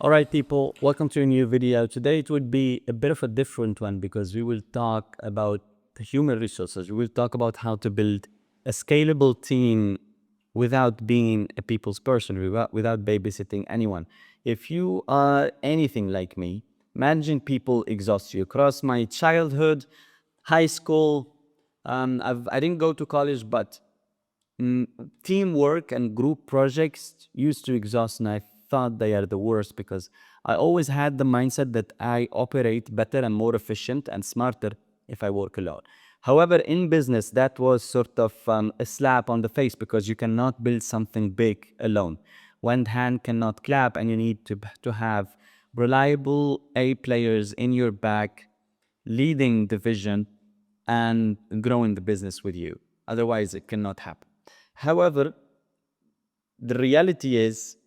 All right, people, welcome to a new video. Today it would be a bit of a different one because we will talk about the human resources. We will talk about how to build a scalable team without being a people's person, without babysitting anyone. If you are anything like me, managing people exhausts you. Across my childhood, high school, I didn't go to college, but teamwork and group projects used to exhaust, and I thought they are the worst because I always had the mindset that I operate better and more efficient and smarter if I work alone. However, in business, that was sort of a slap on the face because you cannot build something big alone. One hand cannot clap, and you need to have reliable A players in your back leading the vision and growing the business with you. Otherwise, it cannot happen. However, the reality is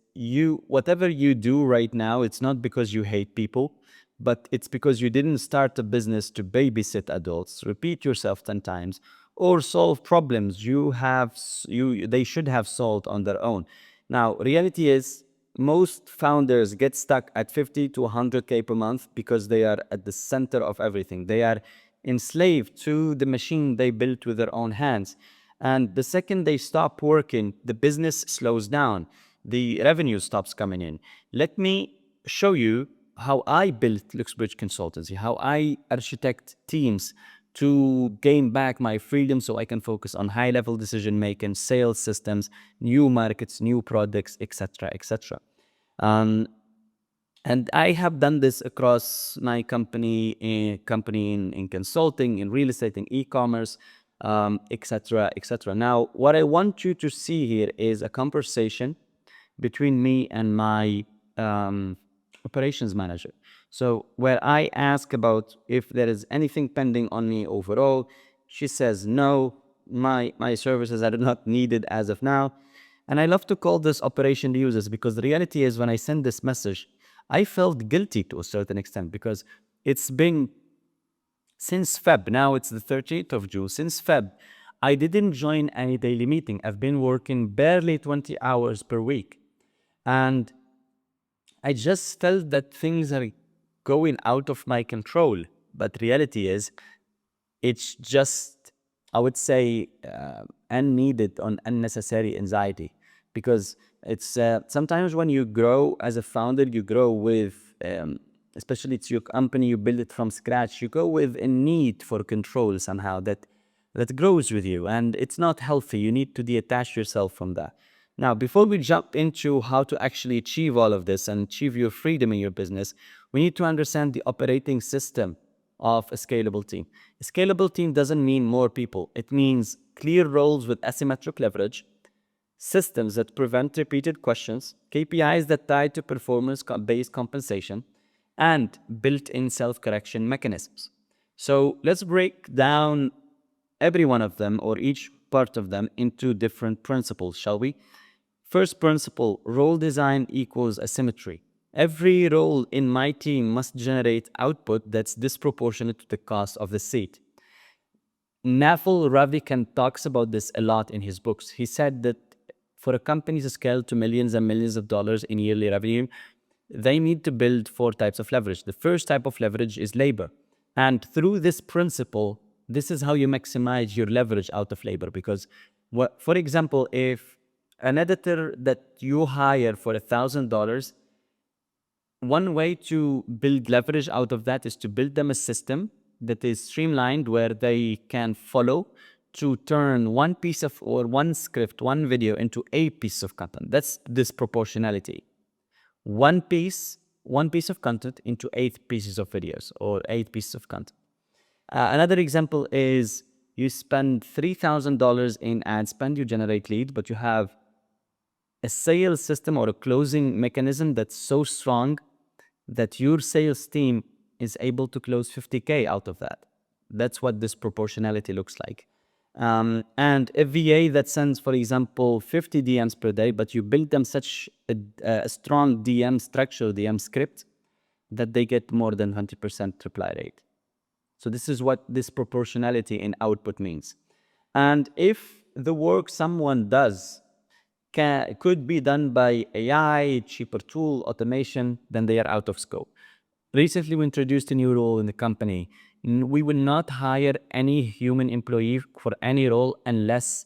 whatever you do right now, it's not because you hate people, but it's because you didn't start a business to babysit adults, repeat yourself 10 times, or solve problems they should have solved on their own. Now, reality is most founders get stuck at 50 to 100K per month because they are at the center of everything. They are enslaved to the machine they built with their own hands. And the second they stop working, the business slows down, the revenue stops coming in. Let me show you how I built Luxbridge Consultancy, how I architect teams to gain back my freedom so I can focus on high-level decision-making, sales systems, new markets, new products, etc., etc. And I have done this across my company in consulting, in real estate, in e-commerce, etc., etc. Now, what I want you to see here is a conversation between me and my operations manager. So where I ask about if there is anything pending on me overall, she says no, my services are not needed as of now. And I love to call this operation users because the reality is when I send this message, I felt guilty to a certain extent because it's been since Feb. Now it's the 30th of June. Since Feb, I didn't join any daily meeting. I've been working barely 20 hours per week. And I just felt that things are going out of my control. But reality is, it's just, I would say, unneeded or unnecessary anxiety. Because it's sometimes when you grow as a founder, you grow with, especially it's your company, you build it from scratch, you go with a need for control somehow that grows with you. And it's not healthy. You need to detach yourself from that. Now, before we jump into how to actually achieve all of this and achieve your freedom in your business, we need to understand the operating system of a scalable team. A scalable team doesn't mean more people. It means clear roles with asymmetric leverage, systems that prevent repeated questions, KPIs that tie to performance-based compensation, and built-in self-correction mechanisms. So let's break down every one of them or each part of them into different principles, shall we? First principle, role design equals asymmetry. Every role in my team must generate output that's disproportionate to the cost of the seat. Nafal Ravikant talks about this a lot in his books. He said that for a company to scale to millions and millions of dollars in yearly revenue, they need to build 4 types of leverage. The first type of leverage is labor. And through this principle, this is how you maximize your leverage out of labor. Because, for example, if an editor that you hire for $1,000, one way to build leverage out of that is to build them a system that is streamlined where they can follow to turn one piece of or one script, one video into a piece of content. That's disproportionality. One piece of content into 8 pieces of videos or 8 pieces of content. Another example is you spend $3,000 in ad spend, you generate lead, but you have a sales system or a closing mechanism that's so strong that your sales team is able to close 50K out of that. That's what this proportionality looks like. And a VA that sends, for example, 50 DMs per day, but you build them such a strong DM structure, DM script, that they get more than 100% reply rate. So this is what this proportionality in output means. And if the work someone does could be done by AI, cheaper tool, automation, then they are out of scope. Recently, we introduced a new rule in the company. We will not hire any human employee for any role unless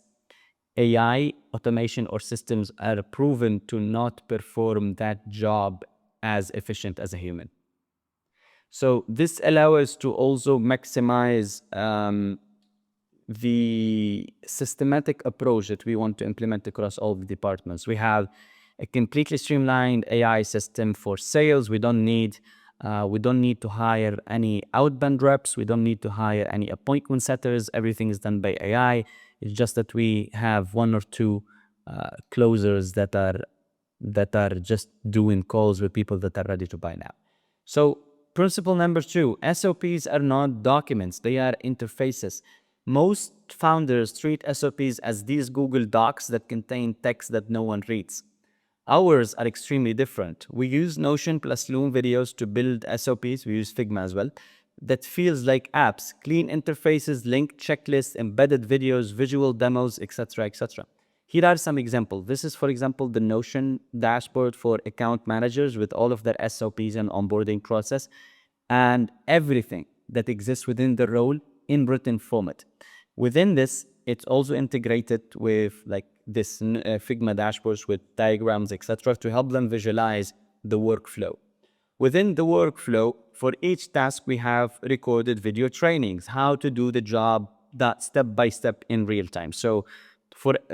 AI, automation, or systems are proven to not perform that job as efficient as a human. So this allows us to also maximize the systematic approach that we want to implement across all the departments. We have a completely streamlined AI system for sales. We don't need to hire any outbound reps. We don't need to hire any appointment setters. Everything is done by AI. It's just that we have one or two closers that are just doing calls with people that are ready to buy now. So principle number 2, SOPs are not documents, they are interfaces. Most founders treat SOPs as these Google Docs that contain text that no one reads. Ours are extremely different. We use Notion plus Loom videos to build SOPs. We use Figma as well. That feels like apps, clean interfaces, linked checklists, embedded videos, visual demos, etc., etc. Here are some examples. This is, for example, the Notion dashboard for account managers with all of their SOPs and onboarding process and everything that exists within the role in written format. Within this, it's also integrated with like this Figma dashboards with diagrams, etc., to help them visualize the workflow. Within the workflow, for each task, we have recorded video trainings, how to do the job that step by step in real time. So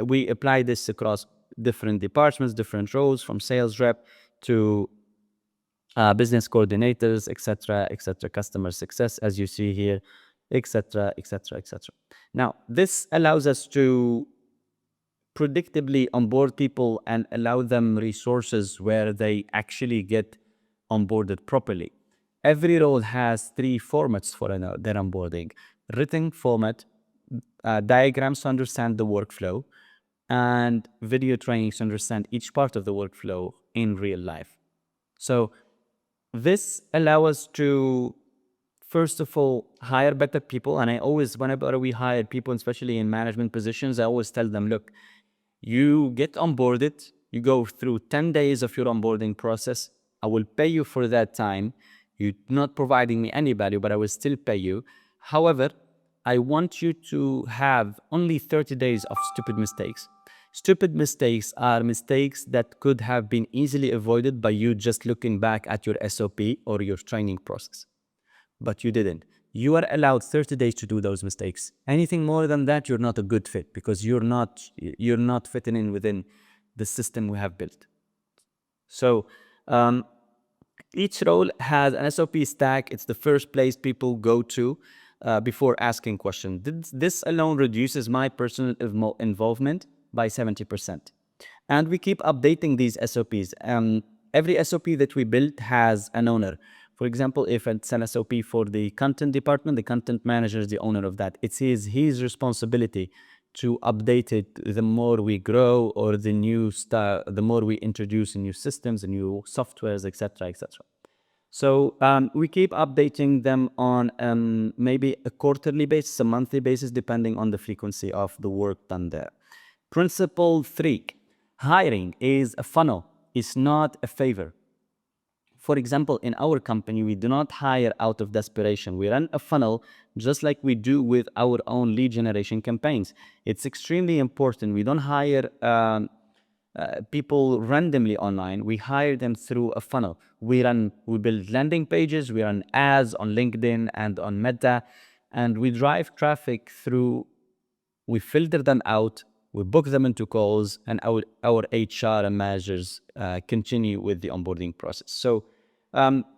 we apply this across different departments, different roles, from sales rep to business coordinators, etc., customer success, as you see here, etc., etc., etc. Now, this allows us to predictably onboard people and allow them resources where they actually get onboarded properly. Every role has 3 formats for their onboarding: written format, diagrams to understand the workflow, and video trainings to understand each part of the workflow in real life. So this allows us to, first of all, hire better people. And I always, whenever we hire people, especially in management positions, I always tell them, look, you get onboarded, you go through 10 days of your onboarding process. I will pay you for that time. You're not providing me any value, but I will still pay you. However, I want you to have only 30 days of stupid mistakes. Stupid mistakes are mistakes that could have been easily avoided by you just looking back at your SOP or your training process. But you didn't. You are allowed 30 days to do those mistakes. Anything more than that, you're not a good fit, because you're not fitting in within the system we have built. So each role has an SOP stack. It's the first place people go to before asking questions. This alone reduces my personal involvement by 70%. And we keep updating these SOPs. Every SOP that we build has an owner. For example, if it's an SOP for the content department, the content manager is the owner of that. It's his responsibility to update it the more we grow, or the more we introduce new systems and new softwares, etc., etc. So we keep updating them on maybe a quarterly basis, a monthly basis, depending on the frequency of the work done there. Principle 3, hiring is a funnel, it's not a favor. For example, in our company, we do not hire out of desperation. We run a funnel just like we do with our own lead generation campaigns. It's extremely important. We don't hire people randomly online. We hire them through a funnel. We build landing pages, we run ads on LinkedIn and on Meta, and we drive traffic through. We filter them out, we book them into calls, and our HR and managers continue with the onboarding process. So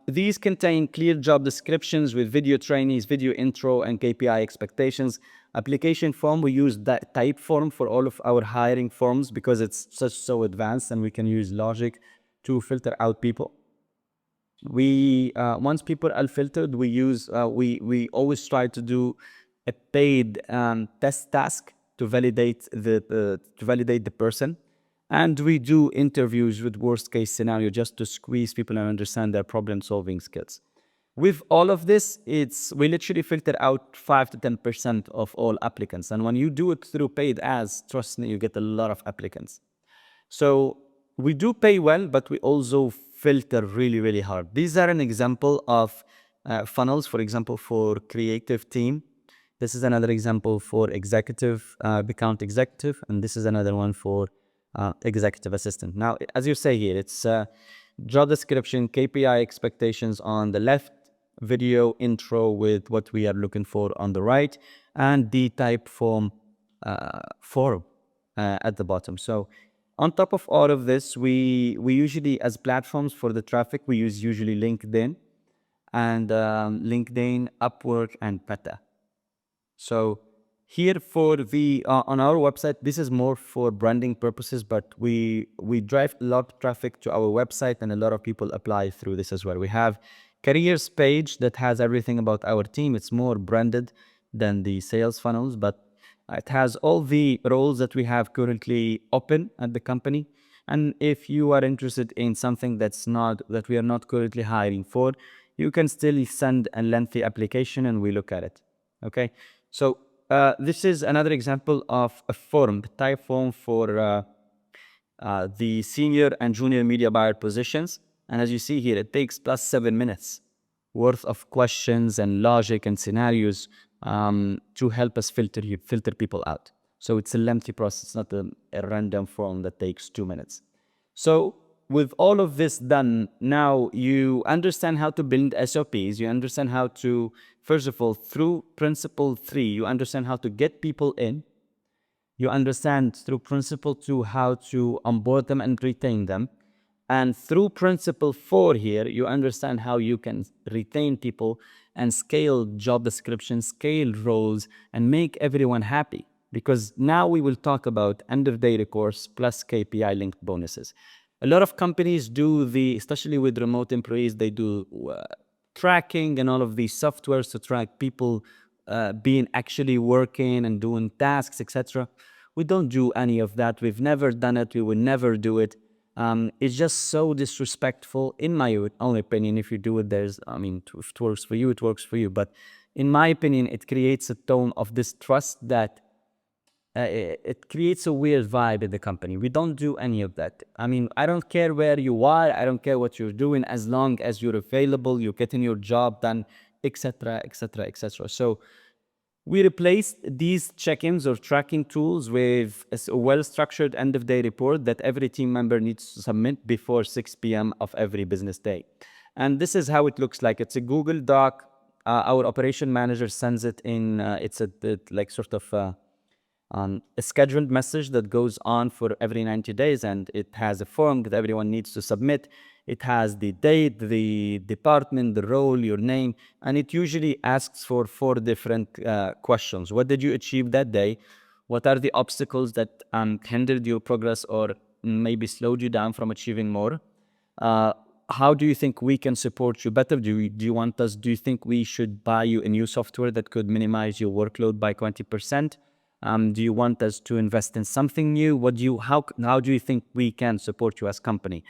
these contain clear job descriptions with video trainees, video intro, and KPI expectations. Application form, we use that type form for all of our hiring forms because it's so advanced, and we can use logic to filter out people. We once people are filtered, we always try to do a paid test task to validate the person, and we do interviews with worst case scenario just to squeeze people and understand their problem solving skills. With all of this, we literally filter out 5 to 10% of all applicants, and when you do it through paid ads, trust me, you get a lot of applicants. So we do pay well, but we also filter really, really hard. These are an example of funnels, for example, for creative team. This is another example for executive, account executive, and this is another one for executive assistant. Now, as you say here, it's job description, KPI expectations on the left, video intro with what we are looking for on the right, and the type form at the bottom. So on top of all of this, we usually, as platforms for the traffic, we use usually LinkedIn and LinkedIn, Upwork, and Meta. So here for the on our website, this is more for branding purposes, but we drive a lot of traffic to our website, and a lot of people apply through this as well. We have careers page that has everything about our team. It's more branded than the sales funnels, but it has all the roles that we have currently open at the company. And if you are interested in something that we are not currently hiring for, you can still send a lengthy application and we look at it. Okay, so this is another example of a form, the type form for the senior and junior media buyer positions. And as you see here, it takes plus 7 minutes worth of questions and logic and scenarios to help us filter people out. So it's a lengthy process, it's not a random form that takes 2 minutes. So with all of this done, now you understand how to build SOPs. You understand how to, first of all, through principle 3, you understand how to get people in. You understand through principle 2 how to onboard them and retain them. And through principle 4 here, you understand how you can retain people and scale job descriptions, scale roles, and make everyone happy. Because now we will talk about end of day reports plus KPI linked bonuses. A lot of companies do especially with remote employees, they do tracking and all of these softwares to track people being actually working and doing tasks, etc. We don't do any of that. We've never done it. We will never do it. It's just so disrespectful, in my own opinion. If you do it, if it works for you, it works for you. But in my opinion, it creates a tone of distrust that it creates a weird vibe in the company. We don't do any of that. I don't care where you are. I don't care what you're doing, as long as you're available, you're getting your job done, etc., etc., etc. So we replaced these check-ins or tracking tools with a well-structured end-of-day report that every team member needs to submit before 6 p.m. of every business day. And this is how it looks like. It's a Google Doc. Our operation manager sends it in. It's a scheduled message that goes on for every 90 days, and it has a form that everyone needs to submit. It has the date, the department, the role, your name, and it usually asks for 4 different questions. What did you achieve that day? What are the obstacles that hindered your progress or maybe slowed you down from achieving more? How do you think we can support you better? Do you think we should buy you a new software that could minimize your workload by 20%? Do you want us to invest in something new? How do you think we can support you as company?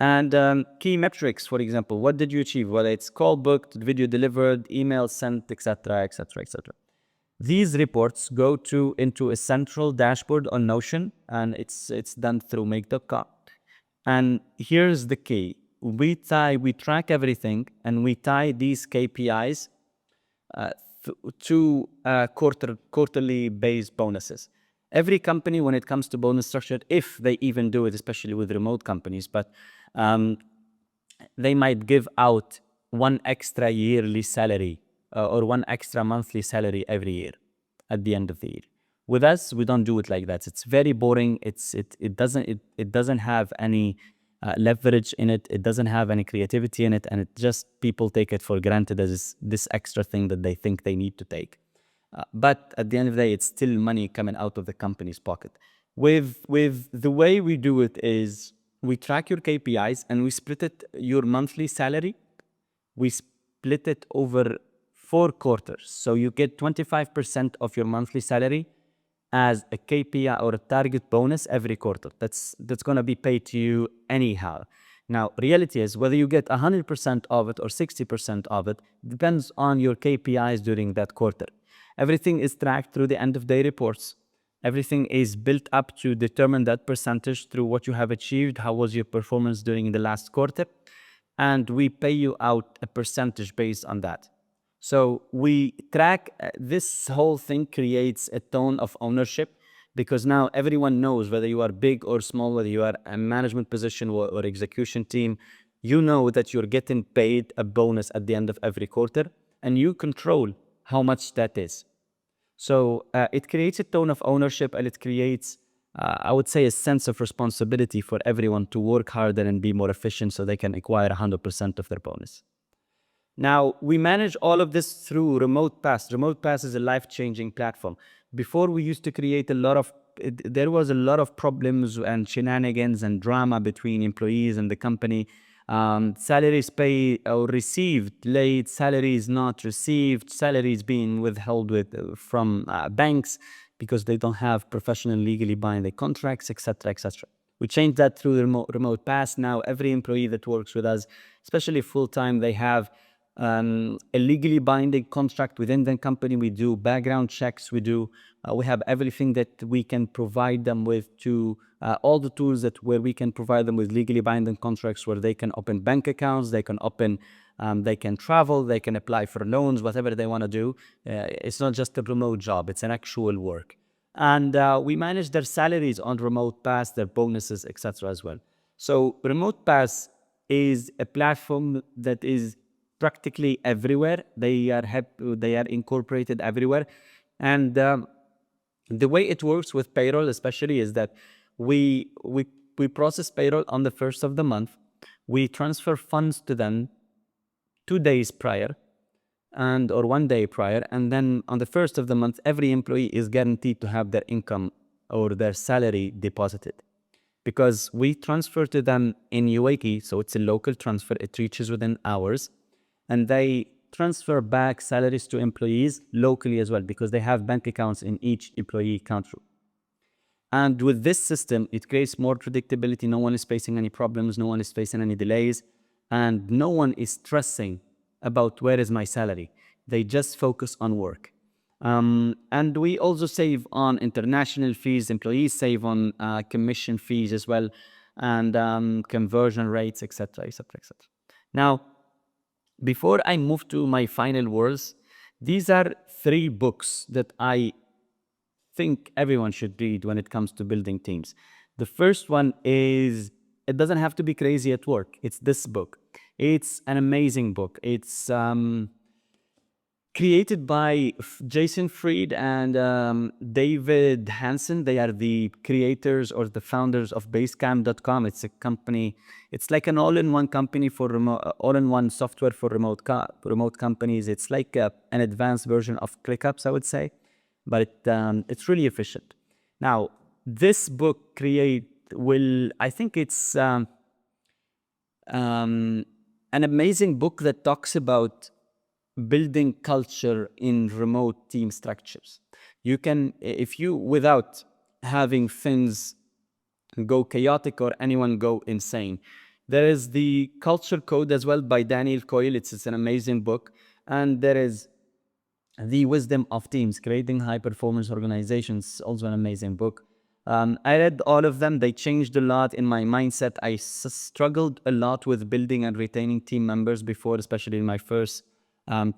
And key metrics, for example, what did you achieve? Whether it's call booked, video delivered, email sent, etc., etc., etc. These reports go into a central dashboard on Notion, and it's done through make.com. And here's the key: we track everything, and we tie these KPIs to quarterly based bonuses. Every company, when it comes to bonus structure, if they even do it, especially with remote companies, but they might give out 1 extra yearly salary or 1 extra monthly salary every year at the end of the year. With us, we don't do it like that. It's very boring. It doesn't have any leverage in it. It doesn't have any creativity in it, and it just, people take it for granted as this extra thing that they think they need to take. But at the end of the day, it's still money coming out of the company's pocket. With the way we do it is we track your KPIs and we split it, your monthly salary, we split it over 4 quarters. So you get 25% of your monthly salary as a KPI or a target bonus every quarter. That's going to be paid to you anyhow. Now, reality is whether you get 100% of it or 60% of it depends on your KPIs during that quarter. Everything is tracked through the end of day reports. Everything is built up to determine that percentage through what you have achieved, how was your performance during the last quarter, and we pay you out a percentage based on that. So we track, this whole thing creates a tone of ownership, because now everyone knows, whether you are big or small, whether you are a management position or execution team, you know that you're getting paid a bonus at the end of every quarter, and you control how much that is. So it creates a tone of ownership, and it creates, I would say, a sense of responsibility for everyone to work harder and be more efficient so they can acquire 100% of their bonus. Now, we manage all of this through Remote Pass. Remote Pass is a life-changing platform. Before, we used to create there was a lot of problems and shenanigans and drama between employees and the company. Salaries paid or received late, salaries not received, salaries being withheld from banks because they don't have professional legally binding contracts, etc., etc. We changed that through the remote pass. Now, every employee that works with us, especially full-time, they have a legally binding contract within the company. We do background checks. We have everything that we can provide them with, to all the tools where we can provide them with legally binding contracts, where they can open bank accounts, they can travel, they can apply for loans, whatever they want to do. It's not just a remote job, it's an actual work. And we manage their salaries on Remote Pass, their bonuses, etc. as well. So Remote Pass is a platform that is practically everywhere. They are incorporated everywhere. And the way it works with payroll especially is that we process payroll on the first of the month. We transfer funds to them 2 days prior, or 1 day prior, and then on the first of the month, every employee is guaranteed to have their income or their salary deposited, because we transfer to them in UAE, so it's a local transfer. It reaches within hours, and they transfer back salaries to employees locally as well, because they have bank accounts in each employee country. And with this system, it creates more predictability. No one is facing any problems, no one is facing any delays, and no one is stressing about where is my salary. They just focus on work. And we also save on international fees. Employees save on commission fees as well, and conversion rates, etc., etc., etc. Now, before I move to my final words, these are 3 books that I think everyone should read when it comes to building teams. The first one is, it doesn't have to be crazy at work. It's this book. It's an amazing book. It's created by Jason Fried and David Hansen. They are the creators or the founders of Basecamp.com. It's a company. It's like an all-in-one company for all-in-one software for remote companies. It's like an advanced version of ClickUps, I would say, but it's really efficient. Now, this book I think it's an amazing book that talks about building culture in remote team structures. You can, without having things go chaotic or anyone go insane. There is the Culture Code as well by Daniel Coyle. It's an amazing book. And there is The Wisdom of Teams, Creating High-Performance Organizations, also an amazing book. I read all of them. They changed a lot in my mindset. I struggled a lot with building and retaining team members before, especially in my first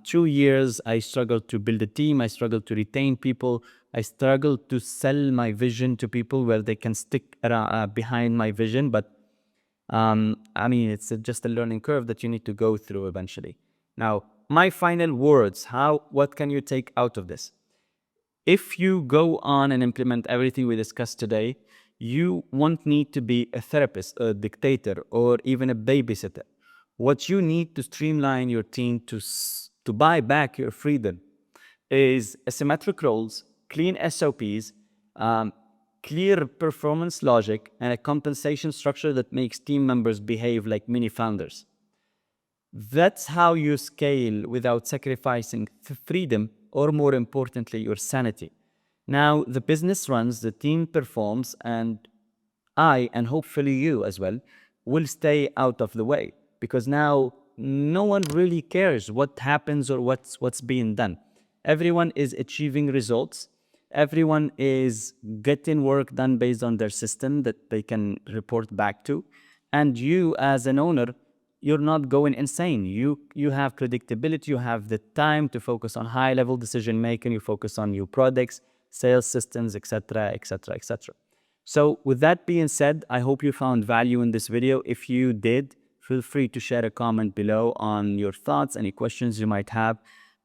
2 years. I struggled to build a team. I struggled to retain people. I struggled to sell my vision to people where they can stick behind my vision. But I mean, it's just a learning curve that you need to go through eventually. Now, my final words, what can you take out of this? If you go on and implement everything we discussed today, you won't need to be a therapist, a dictator, or even a babysitter. What you need to streamline your team to buy back your freedom is asymmetric roles, clean SOPs, clear performance logic, and a compensation structure that makes team members behave like mini founders. That's how you scale without sacrificing freedom, or more importantly, your sanity. Now, the business runs, the team performs, and I, and hopefully you as well, will stay out of the way, because now no one really cares what happens or what's being done. Everyone is achieving results. Everyone is getting work done based on their system that they can report back to. And you, as an owner, you're not going insane. You have predictability, you have the time to focus on high level decision making, you focus on new products, sales systems, etc., etc., etc. So with that being said, I hope you found value in this video. If you did, feel free to share a comment below on your thoughts, any questions you might have,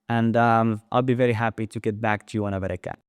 and I'll be very happy to get back to you whenever I can.